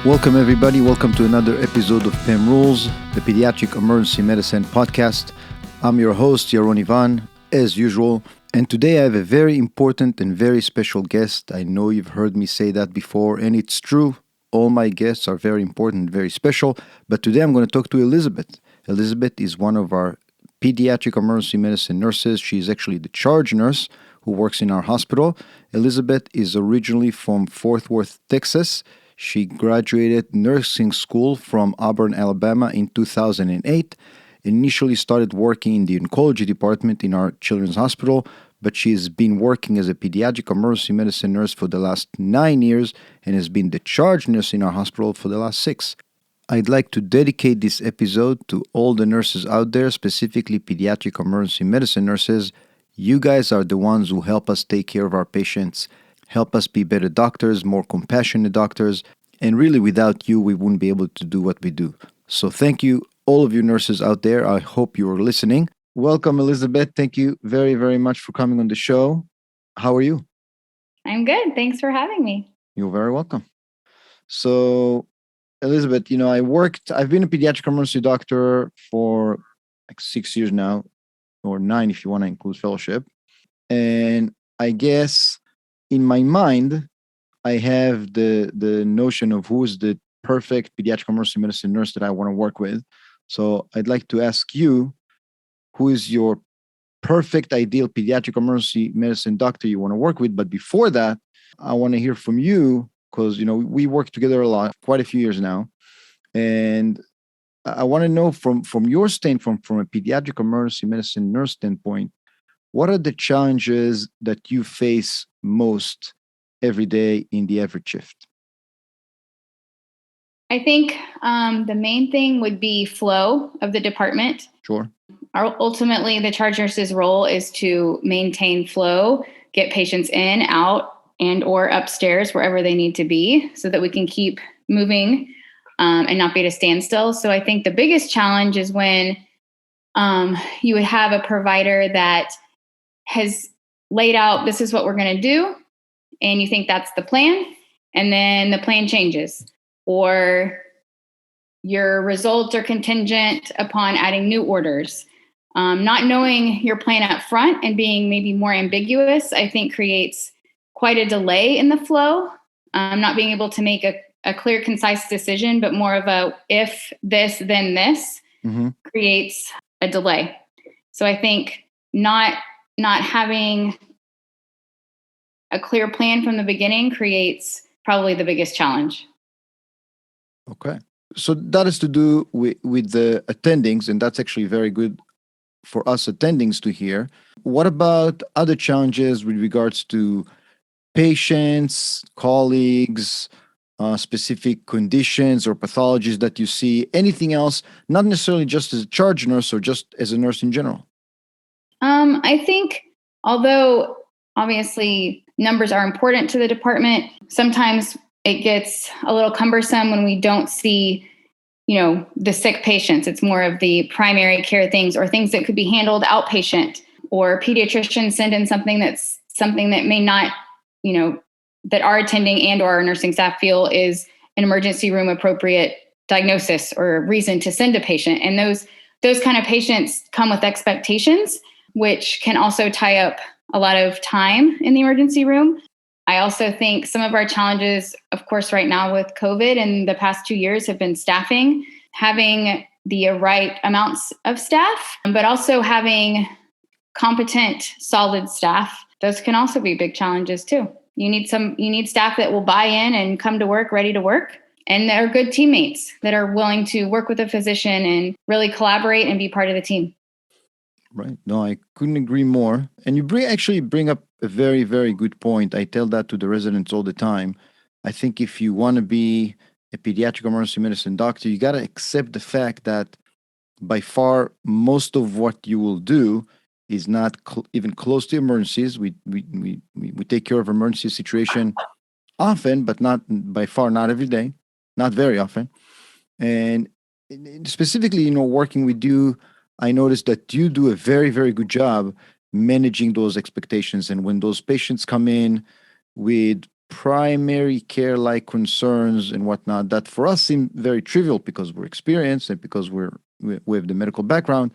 Welcome, everybody. Welcome to another episode of PEM Rules, the Pediatric Emergency Medicine podcast. I'm your host, Yaron Ivan, as usual. And today I have a very important and very special guest. I know you've heard me say that before, and it's true. All my guests are very important, very special. But today I'm going to talk to Elizabeth. Elizabeth is one of our pediatric emergency medicine nurses. She is actually the charge nurse who works in our hospital. Elizabeth is originally from Fort Worth, Texas. She graduated nursing school from Auburn, Alabama in 2008. Initially started working in the oncology department in our children's hospital, but she has been working as a pediatric emergency medicine nurse for the last 9 years and has been the charge nurse in our hospital for the last 6. I'd like to dedicate this episode to all the nurses out there, specifically pediatric emergency medicine nurses. You guys are the ones who help us take care of our patients, help us be better doctors, more compassionate doctors, and really without you, we wouldn't be able to do what we do. So thank you, all of you nurses out there. I hope you are listening. Welcome, Elizabeth. Thank you very, very much for coming on the show. How are you? I'm good. Thanks for having me. You're very welcome. So, Elizabeth, I've been a pediatric emergency doctor for like 6 years now, or 9 if you want to include fellowship. And I guess in my mind, I have the notion of who is the perfect pediatric emergency medicine nurse that I want to work with. So I'd like to ask you, who is your perfect, ideal pediatric emergency medicine doctor you want to work with? But before that, I want to hear from you because, we work together a lot, quite a few years now. And I want to know from your standpoint, from a pediatric emergency medicine nurse standpoint, what are the challenges that you face most every day in the average shift? I think the main thing would be flow of the department. Sure. Ultimately, the charge nurse's role is to maintain flow, get patients in, out, and or upstairs, wherever they need to be, so that we can keep moving and not be at a standstill. So I think the biggest challenge is when you would have a provider that has laid out, this is what we're going to do, and you think that's the plan, and then the plan changes, or your results are contingent upon adding new orders. Not knowing your plan up front and being maybe more ambiguous, I think creates quite a delay in the flow. Not being able to make a clear, concise decision, but more of a if this, then this creates a delay. So I think not having a clear plan from the beginning creates probably the biggest challenge. Okay. So that is to do with the attendings, and that's actually very good for us attendings to hear. What about other challenges with regards to patients, colleagues, specific conditions or pathologies that you see? Anything else, not necessarily just as a charge nurse or just as a nurse in general? I think, although obviously numbers are important to the department, sometimes it gets a little cumbersome when we don't see, the sick patients. It's more of the primary care things or things that could be handled outpatient, or pediatricians send in something that may not, that our attending and or our nursing staff feel is an emergency room appropriate diagnosis or reason to send a patient. And those kind of patients come with expectations, which can also tie up a lot of time in the emergency room. I also think some of our challenges, of course, right now with COVID and the past 2 years have been staffing, having the right amounts of staff, but also having competent, solid staff. Those can also be big challenges too. You need staff that will buy in and come to work ready to work, and that are good teammates that are willing to work with a physician and really collaborate and be part of the team. Right. No, I couldn't agree more. And you actually bring up a very, very good point. I tell that to the residents all the time. I think if you want to be a pediatric emergency medicine doctor, you got to accept the fact that by far most of what you will do is not even close to emergencies. We take care of emergency situation often, but not by far, not every day, not very often. And specifically, working with you, I noticed that you do a very, very good job managing those expectations. And when those patients come in with primary care like concerns and whatnot that for us seem very trivial because we're experienced and because we have the medical background.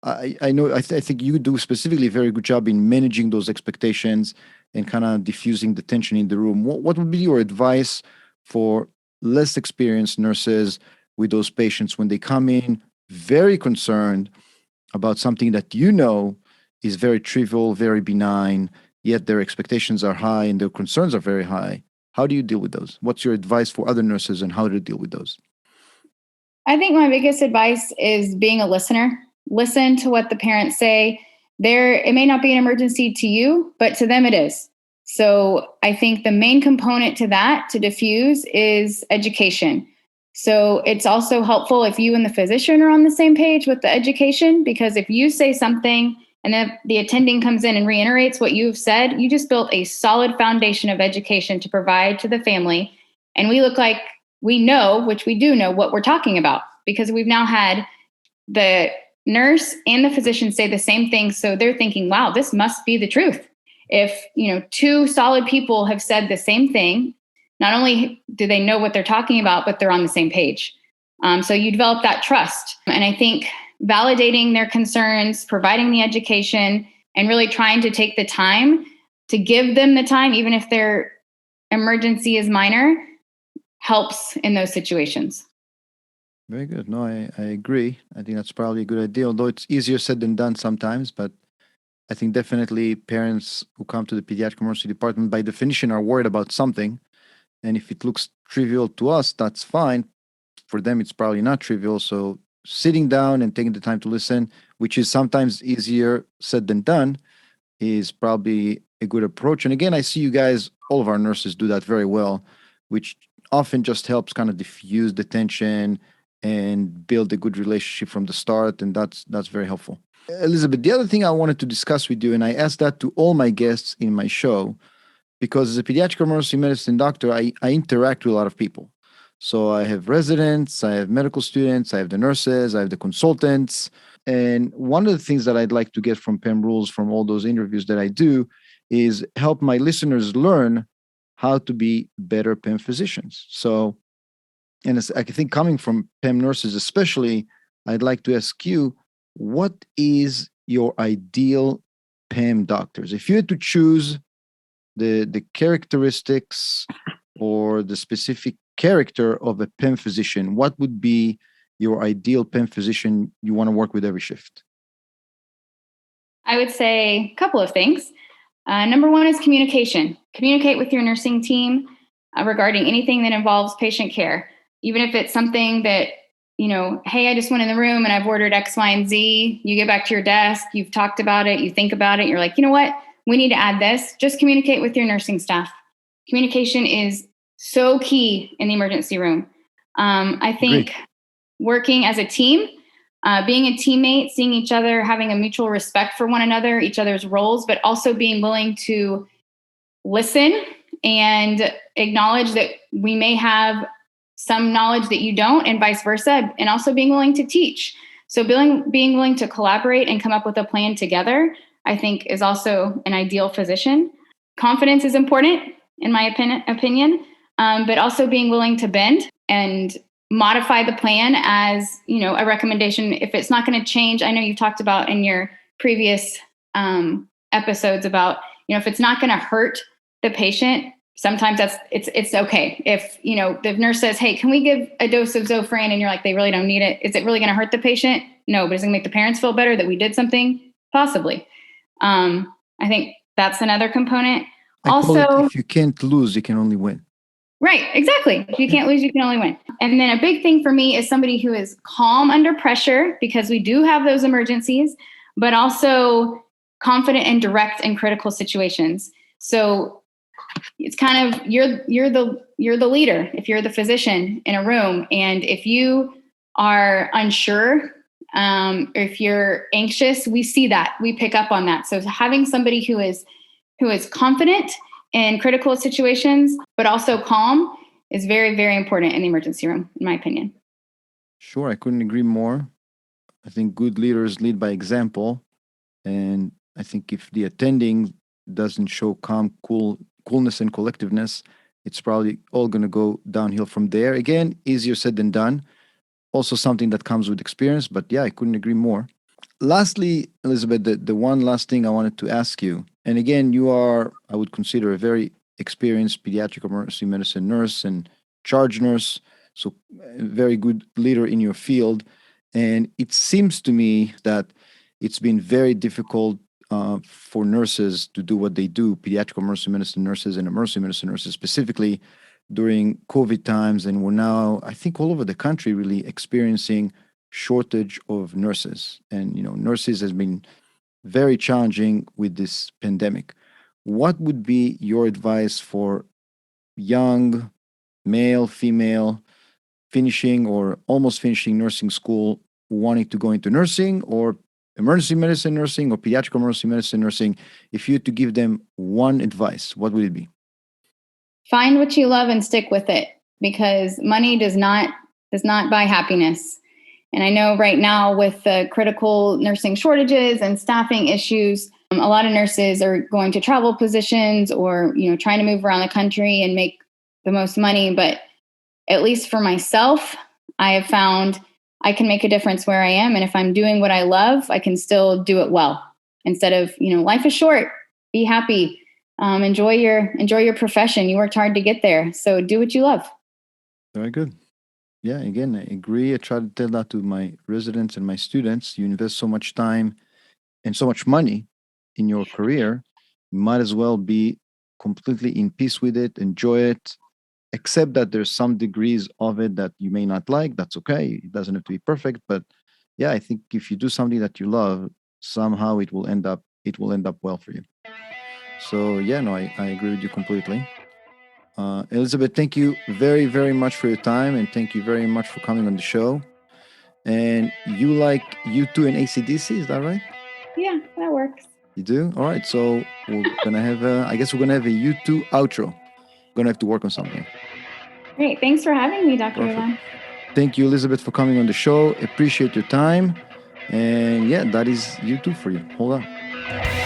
I know I think you do specifically a very good job in managing those expectations and kind of diffusing the tension in the room. What would be your advice for less experienced nurses with those patients when they come in very concerned about something that you know is very trivial, very benign, yet their expectations are high and their concerns are very high? How do you deal with those? What's your advice for other nurses and how to deal with those? I think my biggest advice is being a listener. Listen to what the parents say. It may not be an emergency to you, but to them it is. So I think the main component to that, to diffuse, is education. So it's also helpful if you and the physician are on the same page with the education, because if you say something and then the attending comes in and reiterates what you've said, you just built a solid foundation of education to provide to the family. And we look like we know, which we do know, what we're talking about, because we've now had the nurse and the physician say the same thing. So they're thinking, wow, this must be the truth. If, two solid people have said the same thing, not only do they know what they're talking about, but they're on the same page. So you develop that trust. And I think validating their concerns, providing the education, and really trying to take the time to give them the time, even if their emergency is minor, helps in those situations. Very good. No, I agree. I think that's probably a good idea, although it's easier said than done sometimes. But I think definitely parents who come to the pediatric emergency department by definition are worried about something. And if it looks trivial to us, that's fine. For them, it's probably not trivial. So sitting down and taking the time to listen, which is sometimes easier said than done, is probably a good approach. And again, I see you guys, all of our nurses do that very well, which often just helps kind of diffuse the tension and build a good relationship from the start. And that's very helpful. Elizabeth, the other thing I wanted to discuss with you, and I asked that to all my guests in my show, because as a pediatric emergency medicine doctor, I interact with a lot of people. So I have residents, I have medical students, I have the nurses, I have the consultants. And one of the things that I'd like to get from PEM Rules, from all those interviews that I do, is help my listeners learn how to be better PEM physicians. So, and I think coming from PEM nurses especially, I'd like to ask you, what is your ideal PEM doctors? If you had to choose the characteristics or the specific character of a PEM physician, what would be your ideal PEM physician you want to work with every shift? I would say a couple of things. Number one is communication. Communicate with your nursing team regarding anything that involves patient care. Even if it's something that, hey, I just went in the room and I've ordered X, Y, and Z. You get back to your desk, you've talked about it, you think about it, you're like, you know what? We need to add this. Just communicate with your nursing staff. Communication is so key in the emergency room. I think Great. Working as a team, being a teammate, seeing each other, having a mutual respect for one another, each other's roles, but also being willing to listen and acknowledge that we may have some knowledge that you don't, and vice versa, and also being willing to teach. So being willing to collaborate and come up with a plan together, I think, is also an ideal physician. Confidence is important, in my opinion, but also being willing to bend and modify the plan as, a recommendation. If it's not going to change, I know you talked about in your previous episodes about, if it's not going to hurt the patient, sometimes it's okay. If, the nurse says, hey, can we give a dose of Zofran? And you're like, they really don't need it. Is it really going to hurt the patient? No, but is it going to make the parents feel better that we did something? Possibly. I think that's another component. I call it, if you can't lose, you can only win. Right, exactly. If you can't lose, you can only win. And then a big thing for me is somebody who is calm under pressure, because we do have those emergencies, but also confident and direct in critical situations. So it's kind of you're the leader if you're the physician in a room, and if you are unsure, or if you're anxious, we see that, we pick up on that. So having somebody who is confident in critical situations, but also calm, is very, very important in the emergency room, in my opinion. Sure, I couldn't agree more. I think good leaders lead by example. And I think if the attending doesn't show calm, cool coolness and collectiveness, it's probably all going to go downhill from there. Again, easier said than done. Also something that comes with experience, but yeah, I couldn't agree more. Lastly, Elizabeth, the one last thing I wanted to ask you, and again, you are, I would consider, a very experienced pediatric emergency medicine nurse and charge nurse, so a very good leader in your field. And it seems to me that it's been very difficult for nurses to do what they do, pediatric emergency medicine nurses and emergency medicine nurses specifically during COVID times. And we're now, I think, all over the country really experiencing shortage of nurses. And, nurses has been very challenging with this pandemic. What would be your advice for young, male, female, finishing or almost finishing nursing school, wanting to go into nursing or emergency medicine nursing or pediatric emergency medicine nursing? If you had to give them one advice, what would it be? Find what you love and stick with it, because money does not buy happiness. And I know right now with the critical nursing shortages and staffing issues, a lot of nurses are going to travel positions or, trying to move around the country and make the most money. But at least for myself, I have found I can make a difference where I am. And if I'm doing what I love, I can still do it well. Instead of, life is short, be happy, enjoy your profession. You worked hard to get there. So do what you love. Very good. Yeah, again, I agree. I try to tell that to my residents and my students. You invest so much time and so much money in your career, you might as well be completely in peace with it, enjoy it, accept that there's some degrees of it that you may not like. That's okay. It doesn't have to be perfect. But yeah, I think if you do something that you love, somehow it will end up well for you. So yeah, no, I agree with you completely. Elizabeth, thank you very, very much for your time, and thank you very much for coming on the show. And you like U2 and AC/DC, is that right? Yeah, that works. You do? All right. So we're gonna have I guess we're gonna have a U2 outro. We're gonna have to work on something. Great. Thanks for having me, Dr. Ivan. Thank you, Elizabeth, for coming on the show. Appreciate your time. And yeah, that is U2 for you. Hold on.